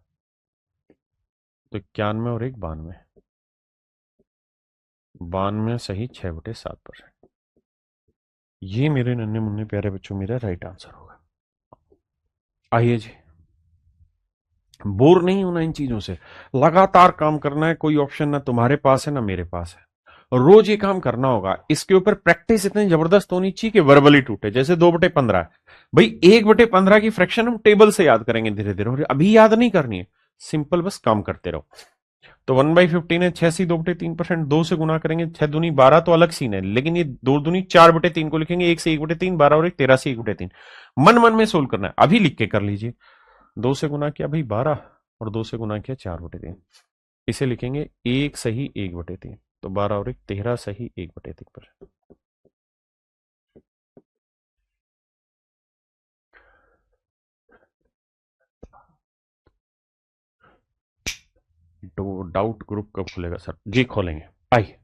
तो 91 और 1 92। 92 सही 6/7%। ये मेरे नन्हे मुन्ने प्यारे बच्चों मेरा राइट आंसर होगा। आइए जी, बोर नहीं होना इन चीजों से, लगातार काम करना है। कोई ऑप्शन ना तुम्हारे पास है ना मेरे पास है, रोज ये काम करना होगा। इसके ऊपर प्रैक्टिस इतनी जबरदस्त होनी चाहिए कि वर्बली टूटे। जैसे 2/15 है भाई, 1/15 की फ्रैक्शन हम टेबल से याद करेंगे धीरे धीरे, और अभी याद नहीं करनी है, सिंपल बस काम करते रहो। तो 1/15 है, 6 सी 2/3%। 2 से गुना करेंगे 6 दूनी 12, तो अलग सीन है, लेकिन ये 2 दूनी 4/3 को लिखेंगे। 1 से 1/3, 12 और 1 13 से 1/3। मन मन में सोल्व करना है, अभी लिख के कर लीजिए। 2 से गुना किया भाई 12 और 2 से गुना किया 4/3। इसे लिखेंगे 1 सही 1/3। तो 12 और 1 13 सही 1/3%। डाउट ग्रुप कब खुलेगा सर? जी खोलेंगे। आइए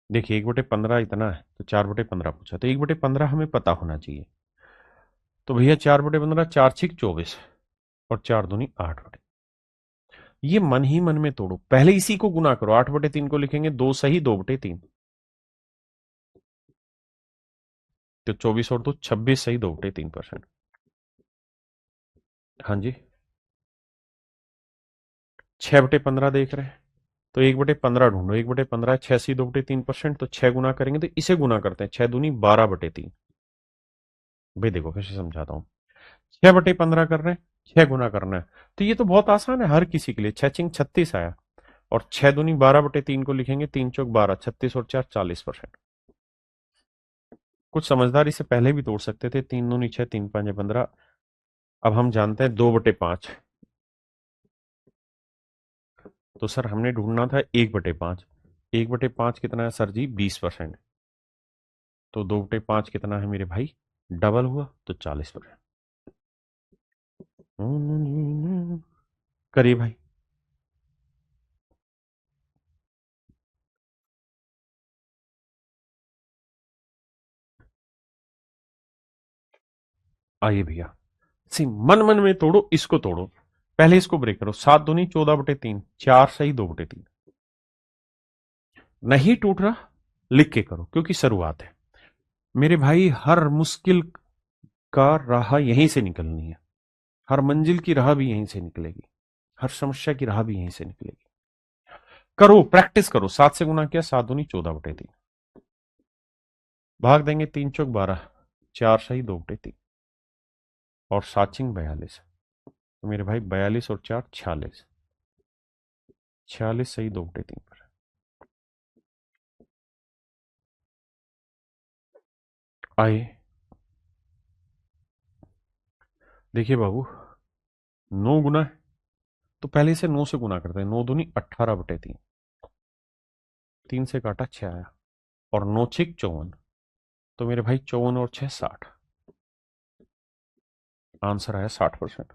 देखिए, 1/15 इतना है तो 4/15 पूछा, तो 1/15 हमें पता होना चाहिए। तो भैया 4/15, 4×6 = 24 और 4 दूनी 8। ये मन ही मन में तोड़ो, पहले इसी को गुना करो। 8/3 को लिखेंगे 2 सही 2/3 तो 24 और 2 26 सही 2/3%। हाँ जी, 6/15 देख रहे हैं तो 1/15 ढूंढो। 1/15 6 सी 2/3%, तो 6 गुना करेंगे तो इसे गुना करते हैं। 6 दूनी 12/3। भाई देखो कैसे समझाता हूँ, 6/15 कर रहे हैं, 6 गुना करना है। तो ये तो बहुत आसान है हर किसी के लिए। 6×6 = 36 आया, और 6 दूनी 12/3 को लिखेंगे। 3×4 = 12, 36 और 4 40%। कुछ समझदार इसे पहले भी तोड़ सकते थे। 3 दूनी 6, 3×5 = 15। अब हम जानते हैं 2/5। तो सर हमने ढूंढना था 1/5। 1/5 कितना है सर जी? 20%। तो 2/5 कितना है मेरे भाई? डबल हुआ तो 40%। करिए भाई। आइए भैया, सी मन मन में तोड़ो, इसको तोड़ो। पहले इसको ब्रेक करो। 7 दूनी 14/3, 4 सही 2/3। नहीं टूट रहा, लिख के करो, क्योंकि शुरुआत है मेरे भाई। हर मुश्किल का राह यहीं से निकलनी है, हर मंजिल की राह भी यहीं से निकलेगी, हर समस्या की राह भी यहीं से निकलेगी। करो, प्रैक्टिस करो। 7 से गुना किया, 7 दूनी 14/3। भाग देंगे 3×4 = 12, 4 सही 2/3 और 7×42। तो मेरे भाई 42 और 4 46, 46 सही 2/3 पर। आइए देखिए बाबू, 9 गुना है तो पहले इसे 9 से गुना करते हैं। 9 दूनी 18/3। 3 से काटा 6 आया, और 9×6 = 54। तो मेरे भाई 54 और 6 60। आंसर आया 60%।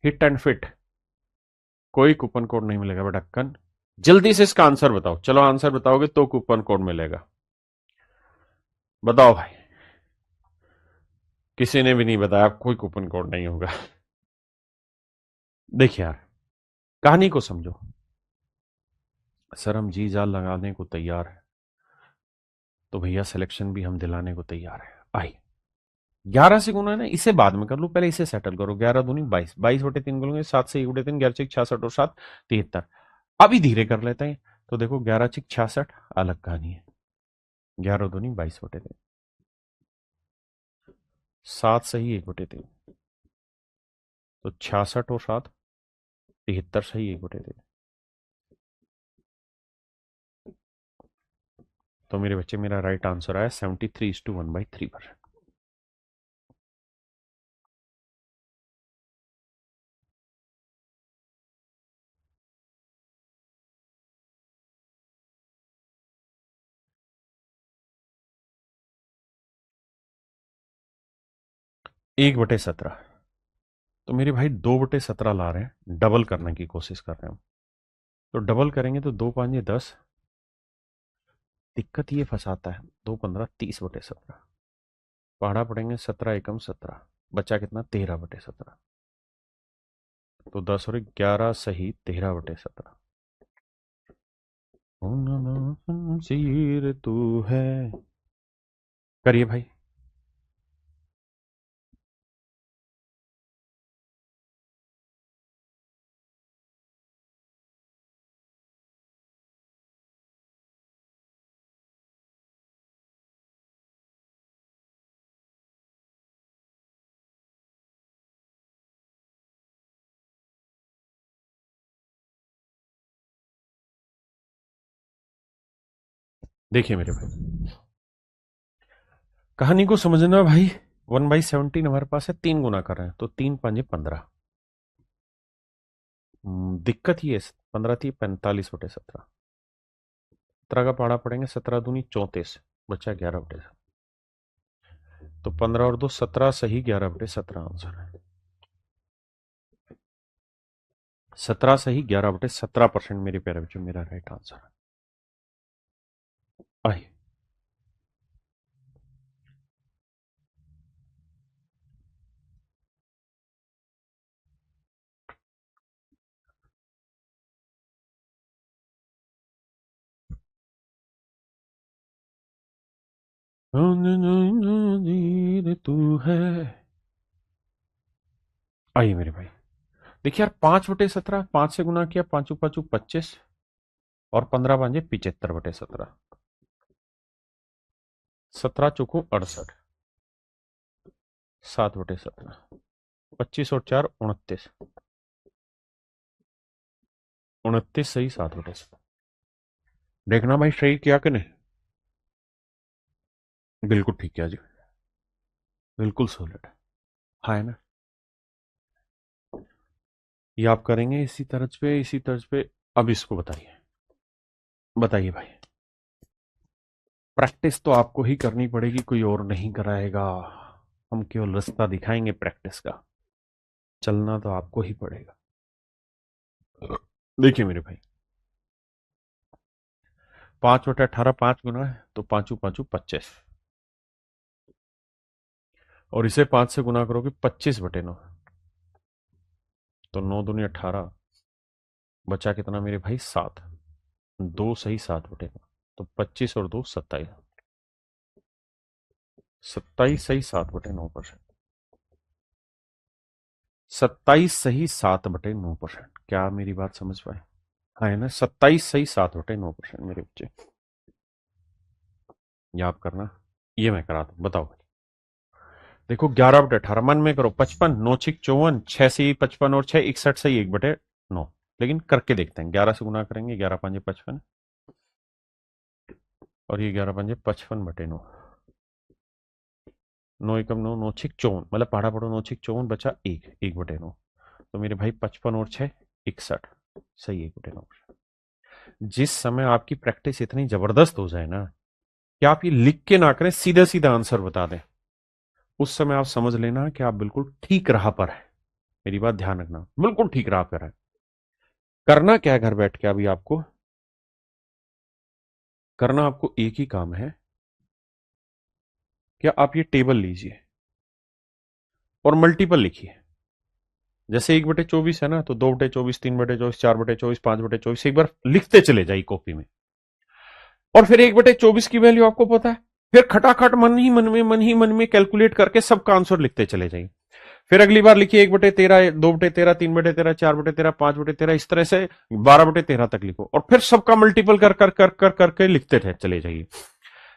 हिट एंड फिट, कोई कूपन कोड नहीं मिलेगा बेटा। जल्दी से इसका आंसर बताओ। चलो आंसर बताओगे तो कूपन कोड मिलेगा। बताओ भाई। किसी ने भी नहीं बताया, कोई कूपन कोड नहीं होगा। देखिए यार, कहानी को समझो। सर हम जी जान लगाने को तैयार है, तो भैया सिलेक्शन भी हम दिलाने को तैयार है। आई 11 से गुना है ना, इसे बाद में कर लो, पहले इसे सेटल करो। 11 दूनी 22, 22/3 बोलोगे। 7 से 1/3, 11×6 = 66 और 7 73। अभी धीरे कर लेते हैं। तो देखो 11×6 = 66, अलग कहानी है। 11 दूनी 22/3, 7 सही 1/3। तो 66 और 7 73 सही 1/3। तो मेरे बच्चे मेरा राइट आंसर आया 73:1/3%। एक बटे 17। तो मेरे भाई 2/17 ला रहे हैं, डबल करने की कोशिश कर रहे हैं हम। तो डबल करेंगे तो 2×5 = 10। दिक्कत ये फंसाता है, 2×15 30/17। पहाड़ा पड़ेंगे 17 एकम 17। बचा कितना? 13/17। तो 10 और 11 सही 13/17। शमशीर तू है। करिए भाई। देखिए मेरे भाई, कहानी को समझना भाई। 1/17 हमारे पास है, 3 गुना कर रहे हैं तो 3×5 = 15। दिक्कत ये है, 15 थी 45/17। 17 का पहाड़ा पड़ेंगे 17×2 = 34। बचा 11/17। तो 15 और 2 17 सही 11/17 आंसर है। 17 सही 11/17% मेरे प्यारे बच्चों मेरा राइट आंसर है। आइए। तू है। आइए मेरे भाई, देखिए यार 5/17, 5 से गुना किया, पांचू पांचू 25 और 15×5 = 75/17। 17×4 = 68। 7/17। 25 और 4 = 29। 29 सही 7/17। देखना भाई सही किया कि नहीं। बिल्कुल ठीक किया जी। बिल्कुल सॉलिड है। हाँ है ना। ये आप करेंगे इसी तर्ज पे, इसी तर्ज पे। अब इसको बताइए। बताइए भाई। प्रैक्टिस तो आपको ही करनी पड़ेगी, कोई और नहीं कराएगा। हम केवल रास्ता दिखाएंगे प्रैक्टिस का। चलना तो आपको ही पड़ेगा। देखिए मेरे भाई, 5/18 5 गुना है तो पांचू पांचू 25। और इसे 5 से गुना करोगे 25/9। तो 9×2 = 18। बचा कितना मेरे भाई? 7। 2 सही 7/9। तो 25 और 2 27। 27 सही 7/9%। 27 सही 7/9%। क्या क्या बात समझ पाए? हाँ है ना, 27 सही 7/9% मेरे बच्चे। याद करना। ये मैं करा दूं, बताओ। देखो 11/18 मन में करो, 55 9×6 = 54, 6 से 55 और 6 61 सही 1/9। लेकिन करके देखते हैं, 11 से गुना करेंगे, 11×5 = 55। और ये 11×5 = 55/9। 9 एकम 9 9×6 = 54, मतलब पढ़ा पढ़ो 9×6 = 54, बचा 1 1/9। तो मेरे भाई 55 और 6 61 सही 1/9। जिस समय आपकी प्रैक्टिस इतनी जबरदस्त हो जाए ना कि आप ये लिख के ना करें, सीधा सीधा आंसर बता दें, उस समय आप समझ लेना कि आप बिल्कुल ठीक राह पर है। मेरी बात ध्यान रखना, बिल्कुल ठीक राह पर है। करना क्या है घर बैठ के? अभी आपको करना, आपको एक ही काम है। क्या आप ये टेबल लीजिए और मल्टीपल लिखिए। जैसे 1/24 है ना, तो 2/24 3/24 4/24 5/24 एक बार लिखते चले जाइए कॉपी में। और फिर 1/24 की वैल्यू आपको पता है, फिर खटाखट मन ही मन में कैलकुलेट करके सबका आंसर लिखते चले जाइए। फिर अगली बार लिखिए 1/13 2/13 3/13 4/13 5/13, इस तरह से 12/13 तक लिखो और फिर सबका मल्टीपल कर कर कर कर करके लिखते चले जाइए।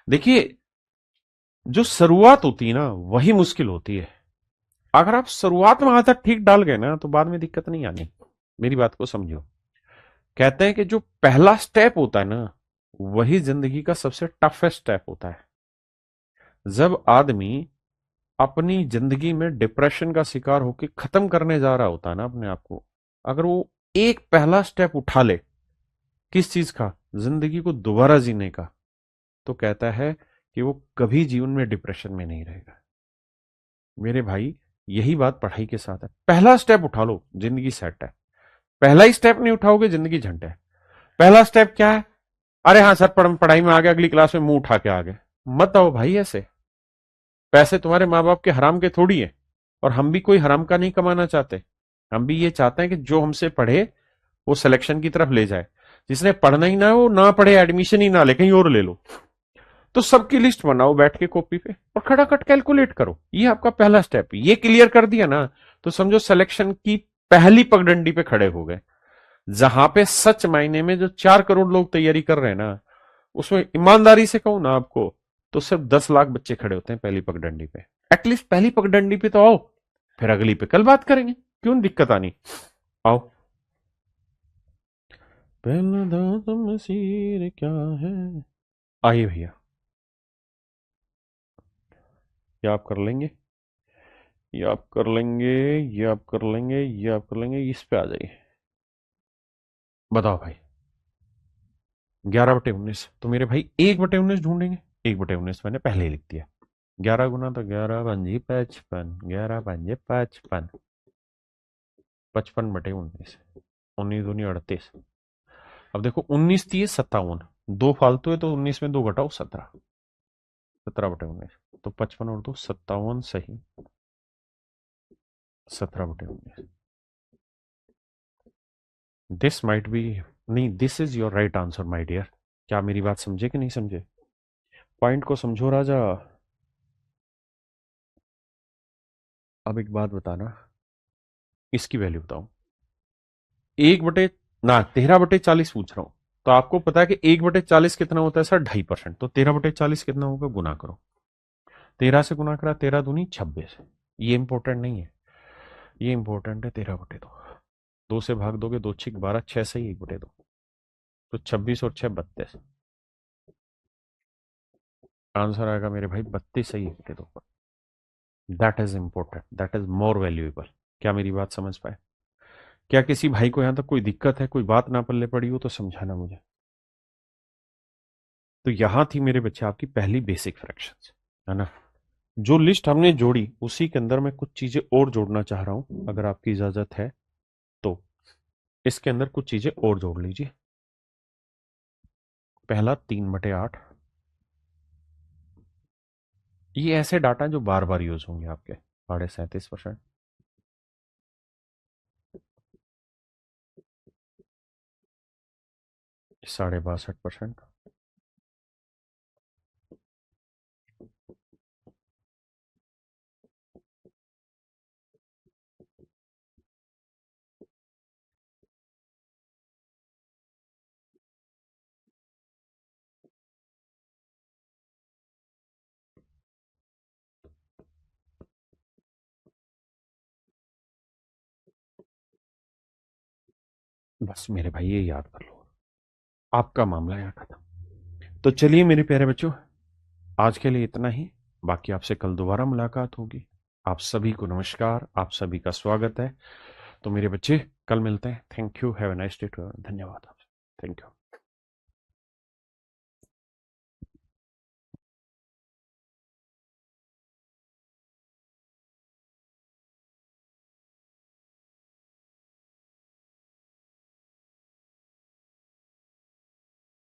देखिए, जो शुरुआत होती है ना वही मुश्किल होती है। अगर आप शुरुआत में आदत ठीक डाल गए ना तो बाद में दिक्कत नहीं आनी। मेरी बात को समझो। कहते हैं कि जो पहला स्टेप होता है ना, वही जिंदगी का सबसे टफेस्ट स्टेप होता है। जब आदमी अपनी जिंदगी में डिप्रेशन का शिकार होकर खत्म करने जा रहा होता है ना अपने आप को, अगर वो एक पहला स्टेप उठा ले, किस चीज का, जिंदगी को दोबारा जीने का, तो कहता है कि वो कभी जीवन में डिप्रेशन में नहीं रहेगा। मेरे भाई, यही बात पढ़ाई के साथ है। पहला स्टेप उठा लो, जिंदगी सेट है। पहला ही स्टेप नहीं उठाओगे, जिंदगी झंड है। पहला स्टेप क्या है? अरे हाँ सर, पढ़ाई में आ गए, अगली क्लास में मुंह उठा के आ गए। मत आओ भाई ऐसे। पैसे तुम्हारे माँ बाप के हराम के थोड़ी है, और हम भी कोई हराम का नहीं कमाना चाहते। हम भी ये चाहते हैं कि जो हमसे पढ़े वो सिलेक्शन की तरफ ले जाए। जिसने पढ़ना ही ना है वो ना पढ़े, एडमिशन ही ना ले, कहीं और ले लो। तो सबकी लिस्ट बनाओ बैठ के कॉपी पे और खटाखट कैलकुलेट करो। ये आपका पहला स्टेप। ये क्लियर कर दिया ना, तो समझो सिलेक्शन की पहली पगडंडी पे खड़े हो गए। जहां पे सच मायने में जो 4 करोड़ लोग तैयारी कर रहे हैं ना, उसमें ईमानदारी से कहूं ना आपको, तो सिर्फ 10 लाख बच्चे खड़े होते हैं पहली पगडंडी पे। एटलीस्ट पहली पगडंडी पे तो आओ, फिर अगली पे कल बात करेंगे। क्यों दिक्कत आनी? आओ। पहला दाम मसीर क्या है? आइए भैया, ये आप कर लेंगे, ये आप कर लेंगे, ये आप कर लेंगे, ये आप कर लेंगे। इस पे आ जाइए। बताओ भाई। 11/19 तो मेरे भाई 1/19 ढूंढेंगे। 1/19 मैंने पहले ही लिख दिया। 11 गुना तो 11×5 55, 11×5 55, 55/19, 19×2 38। अब देखो 19×3 = 57, दो फालतू है तो 19 में 2 घटाओ 17, 17/19। तो 55 और 2 57 सही, 17/19। दिस माइट बी, नहीं, this is your right answer my dear. क्या मेरी बात समझे कि नहीं समझे? पॉइंट को समझो राजा। अब एक बात बताना, इसकी वैल्यू बताओ। 13/40 पूछ रहा हूं। तो आपको पता है कि 1/40 कितना होता है सर? 2.5%। तो 13/40 कितना होगा, गुना करो। 13 से गुना करा, 13×2 = 26। ये इंपॉर्टेंट नहीं है, ये इंपॉर्टेंट है। 13/2, 2 से भाग दोगे, 2×6 = 12, 6 से ही 1/2, तो 26 और 6 = 32। आंसर आएगा मेरे भाई 32 सही 1/2। That is important, that is more valuable. क्या मेरी बात समझ पाए? क्या किसी भाई को यहां तक कोई दिक्कत है? कोई बात ना पल्ले पड़ी हो तो समझाना मुझे। तो यहां थी मेरे बच्चे आपकी पहली बेसिक फ्रैक्शंस, है ना। जो लिस्ट हमने जोड़ी उसी के अंदर मैं कुछ चीजें और जोड़ना चाह रहा हूं, अगर आपकी इजाजत है तो इसके अंदर कुछ चीजें और जोड़ लीजिए। पहला 3/8। ये ऐसे डाटा जो बार बार यूज होंगे आपके। 37.5%। 62.5%। बस मेरे भाई ये याद कर लो, आपका मामला यहाँ खत्म। तो चलिए मेरे प्यारे बच्चों, आज के लिए इतना ही। बाकी आपसे कल दोबारा मुलाकात होगी। आप सभी को नमस्कार, आप सभी का स्वागत है। तो मेरे बच्चे, कल मिलते हैं। Thank you, have a nice day too. धन्यवाद आपसे, थैंक यू।